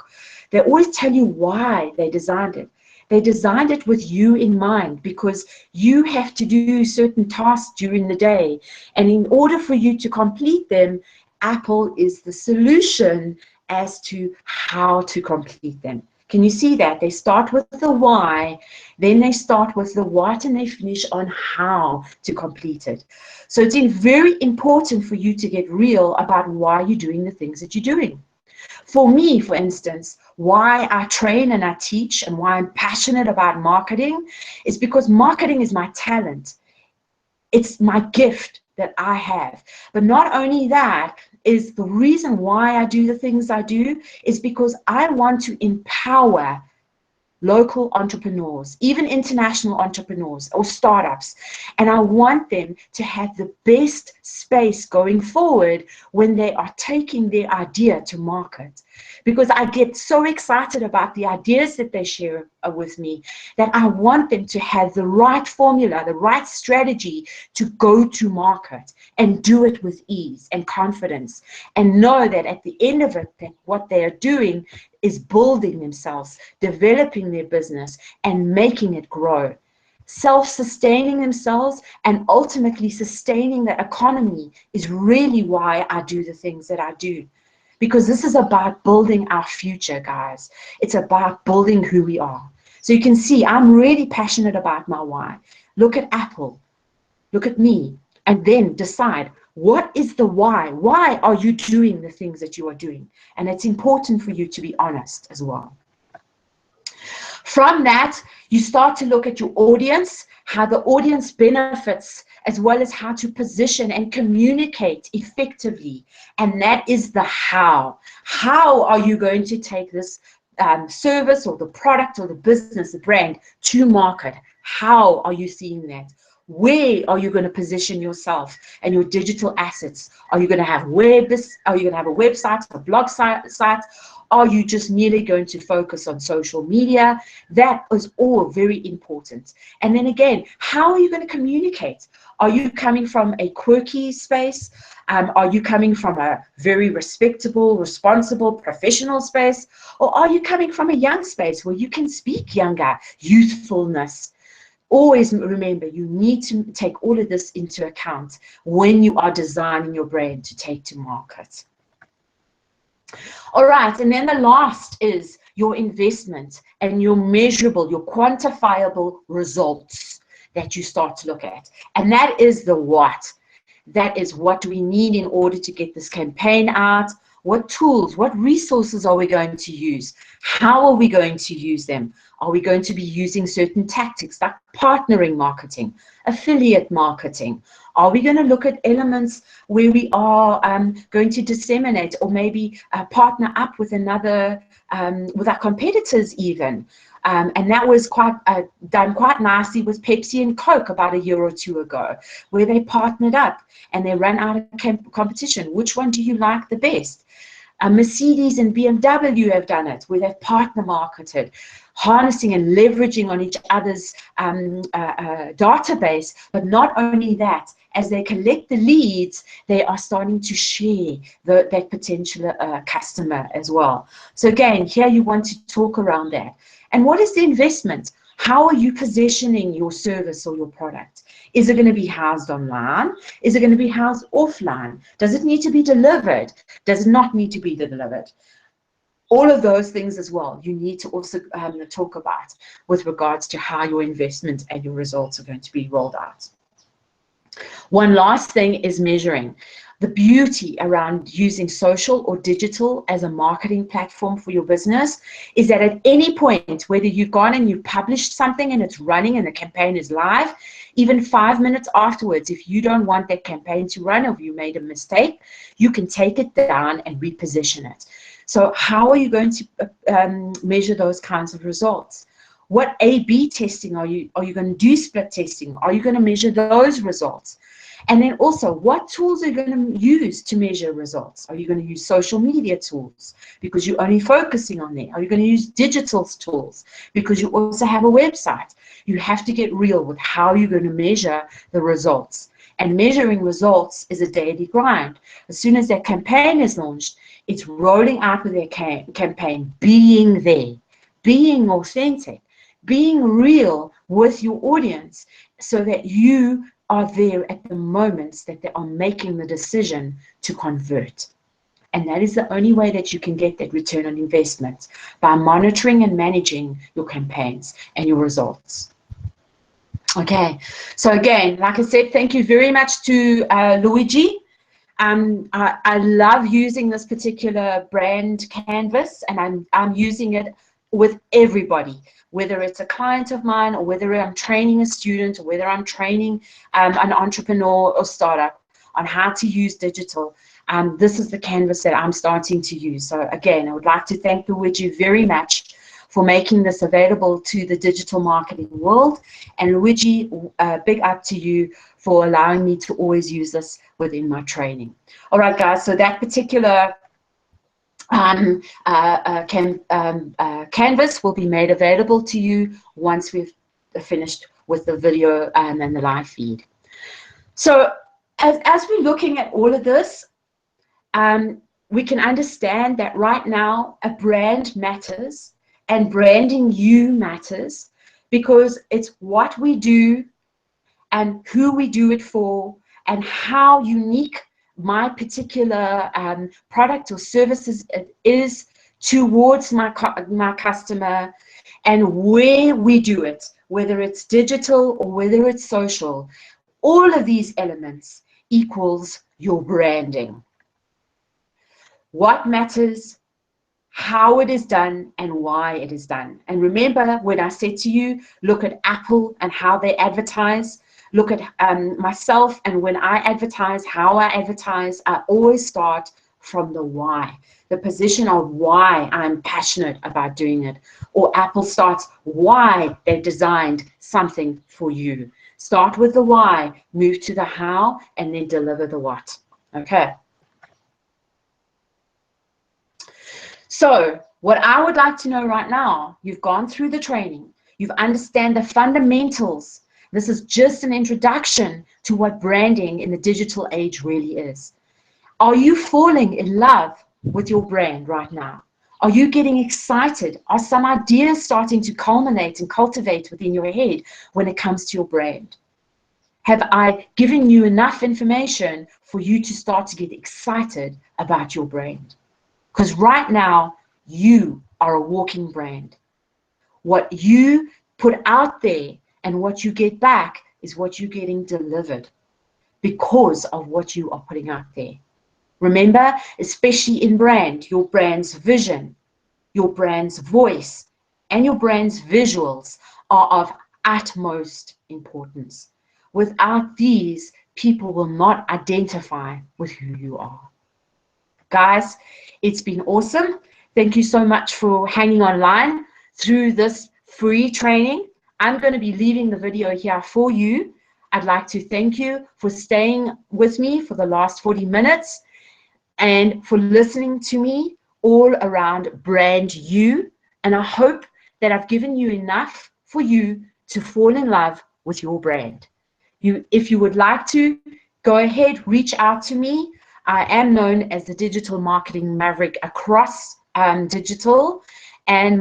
They always tell you why they designed it. They designed it with you in mind because you have to do certain tasks during the day. And in order for you to complete them, Apple is the solution as to how to complete them. Can you see that? They start with the why, then they start with the what, and they finish on how to complete it. So it's very important for you to get real about why you're doing the things that you're doing. For me, for instance, why I train and I teach and why I'm passionate about marketing is because marketing is my talent. It's my gift that I have. But not only that, is the reason why I do the things I do is because I want to empower local entrepreneurs, even international entrepreneurs or startups. And I want them to have the best space going forward when they are taking their idea to market. Because I get so excited about the ideas that they share with me that I want them to have the right formula, the right strategy to go to market and do it with ease and confidence and know that at the end of it, that what they are doing is building themselves, developing their business and making it grow, self-sustaining themselves and ultimately sustaining the economy is really why I do the things that I do. Because this is about building our future, guys. It's about building who we are. So you can see I'm really passionate about my why. Look at Apple, look at me, and then decide what is the why? Why are you doing the things that you are doing? And it's important for you to be honest as well. From that, you start to look at your audience, how the audience benefits, as well as how to position and communicate effectively. And that is the how. How are you going to take this service or the product or the business, the brand to market? How are you seeing that? Where are you going to position yourself and your digital assets? Are you going to have are you going to have a website, a blog site? Are you just merely going to focus on social media? That is all very important. And then again, how are you going to communicate? Are you coming from a quirky space? Are you coming from a very respectable, responsible, professional space? Or are you coming from a young space where you can speak younger, youthfulness? Always remember, you need to take all of this into account when you are designing your brand to take to market. All right, and then the last is your investment and your measurable, your quantifiable results. that you start to look at. And that is the what. That is, what do we need in order to get this campaign out? What tools, what resources are we going to use? How are we going to use them? Are we going to be using certain tactics like partnering marketing, affiliate marketing? Are we going to look at elements where we are going to disseminate, or maybe partner up with another, with our competitors even? And that was done quite nicely with Pepsi and Coke about a year or two ago, where they partnered up and they ran out of competition. Which one do you like the best? Mercedes and BMW have done it, where they've partner marketed, harnessing and leveraging on each other's database. But not only that, as they collect the leads, they are starting to share that potential customer as well. So again, here you want to talk around that. And what is the investment? How are you positioning your service or your product? Is it going to be housed online? Is it going to be housed offline? Does it need to be delivered? Does it not need to be delivered? All of those things as well, you need to also talk about with regards to how your investment and your results are going to be rolled out. One last thing is measuring. The beauty around using social or digital as a marketing platform for your business is that at any point, whether you've gone and you've published something and it's running and the campaign is live, even 5 minutes afterwards, if you don't want that campaign to run, or if you made a mistake, you can take it down and reposition it. So how are you going to measure those kinds of results? What A/B testing are you going to do? Split testing? Are you going to measure those results? And then also, what tools are you going to use to measure results? Are you going to use social media tools because you're only focusing on there? Are you going to use digital tools because you also have a website? You have to get real with how you're going to measure the results. And measuring results is a daily grind. As soon as that campaign is launched, it's rolling out with their campaign, being there, being authentic, being real with your audience, so that you are there at the moments that they are making the decision to convert. And that is the only way that you can get that return on investment, by monitoring and managing your campaigns and your results. Okay, so again, like I said, thank you very much to Luigi. I love using this particular brand canvas, and I'm using it with everybody, whether it's a client of mine, or whether I'm training a student, or whether I'm training an entrepreneur or startup on how to use digital. This is the canvas that I'm starting to use. So again, I would like to thank Luigi very much for making this available to the digital marketing world. And Luigi, big up to you for allowing me to always use this within my training. All right, guys, so that particular canvas will be made available to you once we've finished with the video and the live feed. So as we're looking at all of this, we can understand that right now a brand matters, and branding you matters, because it's what we do and who we do it for, and how unique my particular product or services is towards my customer, and where we do it, whether it's digital or whether it's social. All of these elements equals your branding. What matters, how it is done, and why it is done. And remember when I said to you, look at Apple and how they advertise. Look at myself, and when I advertise, how I advertise, I always start from the why, the position of why I'm passionate about doing it. Or Apple starts why they designed something for you. Start with the why, move to the how, and then deliver the what. Okay. So what I would like to know right now, you've gone through the training, you've understand the fundamentals. This is just an introduction to what branding in the digital age really is. Are you falling in love with your brand right now? Are you getting excited? Are some ideas starting to culminate and cultivate within your head when it comes to your brand? Have I given you enough information for you to start to get excited about your brand? Because right now, you are a walking brand. What you put out there and what you get back is what you're getting delivered because of what you are putting out there. Remember, especially in brand, your brand's vision, your brand's voice, and your brand's visuals are of utmost importance. Without these, people will not identify with who you are. Guys, it's been awesome. Thank you so much for hanging online through this free training. I'm going to be leaving the video here for you. I'd like to thank you for staying with me for the last 40 minutes and for listening to me all around brand you. And I hope that I've given you enough for you to fall in love with your brand. If you would like to, go ahead, reach out to me. I am known as the Digital Marketing Maverick across digital. And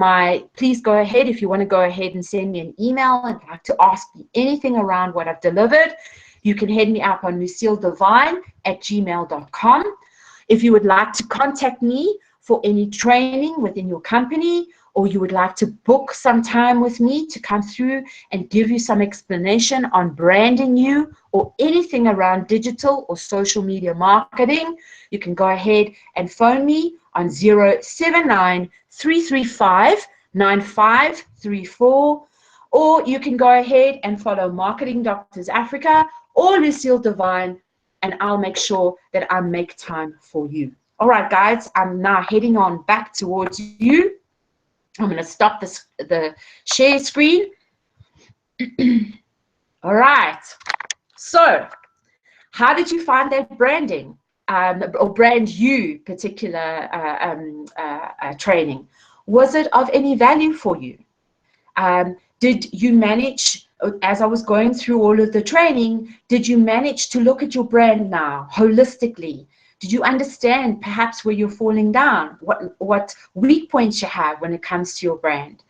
please go ahead, if you want to go ahead and send me an email and like to ask me anything around what I've delivered, you can head me up on lucildevine@gmail.com. If you would like to contact me for any training within your company, or you would like to book some time with me to come through and give you some explanation on branding you or anything around digital or social media marketing, you can go ahead and phone me on 079-335-9534, or you can go ahead and follow Marketing Doctors Africa or Lucille Devine, and I'll make sure that I make time for you. All right, guys, I'm now heading on back towards you. I'm going to stop the share screen. All right. So how did you find that branding or brand you particular training? Was it of any value for you? Did you manage, as I was going through all of the training, did you manage to look at your brand now holistically? Did you understand perhaps where you're falling down, what weak points you have when it comes to your brand?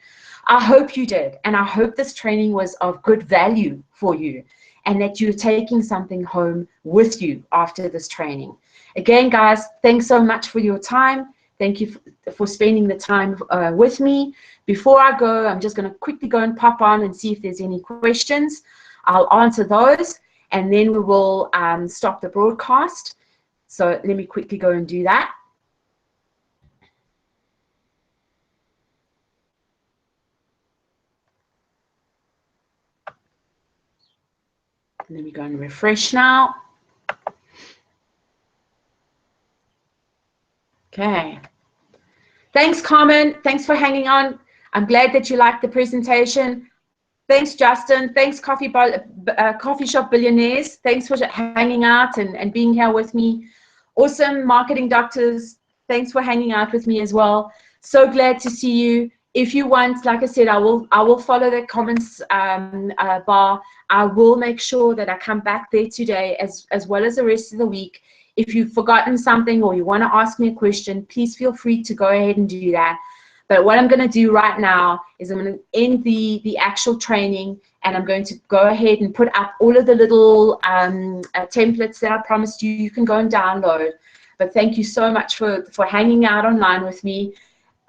I hope you did, and I hope this training was of good value for you and that you're taking something home with you after this training. Again, guys, thanks so much for your time. Thank you for spending the time with me. Before I go, I'm just going to quickly go and pop on and see if there's any questions. I'll answer those, and then we will stop the broadcast. So let me quickly go and do that. Let me go and refresh now. Okay. Thanks, Carmen. Thanks for hanging on. I'm glad that you liked the presentation. Thanks, Justin. Thanks, Coffee Shop Billionaires. Thanks for hanging out and being here with me. Awesome, Marketing Doctors. Thanks for hanging out with me as well. So glad to see you. If you want, like I said, I will follow the comments bar. I will make sure that I come back there today as well as the rest of the week. If you've forgotten something or you want to ask me a question, please feel free to go ahead and do that. But what I'm going to do right now is I'm going to end the actual training, and I'm going to go ahead and put up all of the little templates that I promised you. You can go and download. But thank you so much for hanging out online with me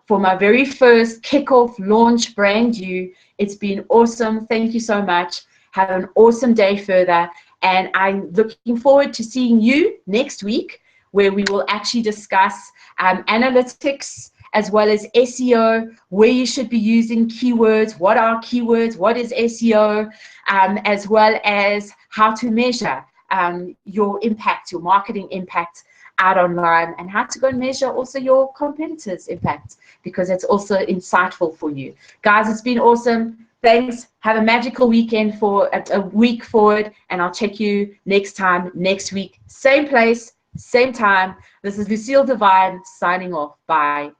for my very first kickoff launch brand you. It's been awesome. Thank you so much. Have an awesome day further. And I'm looking forward to seeing you next week, where we will actually discuss analytics, as well as SEO, where you should be using keywords, what are keywords, what is SEO, as well as how to measure your impact, your marketing impact out online, and how to go and measure also your competitors' impact, because it's also insightful for you. Guys, it's been awesome. Thanks. Have a magical weekend for a week forward, and I'll check you next time, next week. Same place, same time. This is Lucille Devine signing off. Bye.